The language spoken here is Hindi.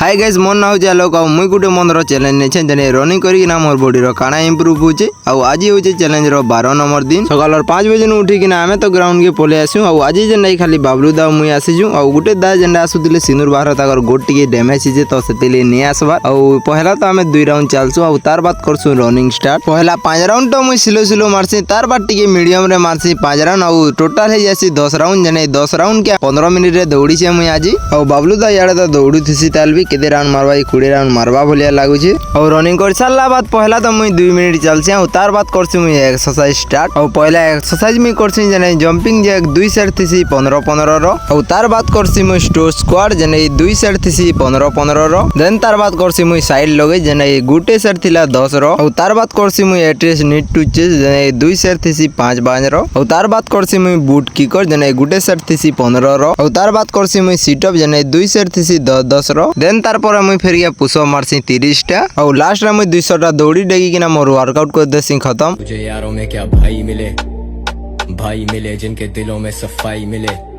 हाय गाइस मोर ना हो आलोक आ मुई गुटे मनर चैलेंज ने जने रनिंग करिकिना मोर बॉडी रो काना इंप्रूव होचे आ आज होचे चैलेंज रो 12 नंबर दिन सकाल 5 बजे न उठिकिना आमे तो ग्राउंड के पले आसु आ आज जेंडा खाली बाबलू दा मुई आसीजु आ गुटे दा जेंडा आसुदिले सिनुर बाहर ताकर गोट टिके डैमेज हिजे तो सेतिले नि आसबा आ पहला तो आमे 2 राउंड चालसु आ तार बाद करसु रनिंग स्टार्ट पहला 5 राउंड तो मुई सिलो सिलो मारसी तार बाद टिके मीडियम रे मारसी 5 राउंड आ टोटल हे जासी 10 राउंड जने 10 राउंड के 15 मिनिट रे दौड़ी छे मुई आजी आ बाबलू दा याडे तो दौड़ी थिसी ताल भी केते राउंड मारबा 20 राउंड मारबा भलिया लागुचे और रनिंग कर सारला बाद पहला तो मुई 2 मिनिट चलछे आ तार बाद करछु मुई एक्सरसाइज स्टार्ट और पहला एक्सरसाइज मुई करछि जने जंपिंग जैक 2 सेट थिसी 15 15 रो और तार बाद करछि मुई स्टो स्क्वाड जने 2 सेट थिसी 15 15 रो देन तार बाद करछि मुई साइड लगे जने गुटे सेट थिला 10 रो और तार बाद करछि मुई एट्रेस नीड टू चेस जने 2 सेट थिसी 5 5 रो और तार बाद करछि मुई बूट किकर जने गुटे सेट थिसी 15 रो और तार बाद करछि मुई सीट अप जने 2 सेट थिसी 10 10 रो देन तार पर मुई फिर पुशअप मारसी 30 टा और लास्ट रे मुई 200 टा दौड़ी डेगी किना मोर वर्कआउट कर देसी खत्म। मुझे यारों में क्या भाई मिले जिनके दिलों में सफाई मिले।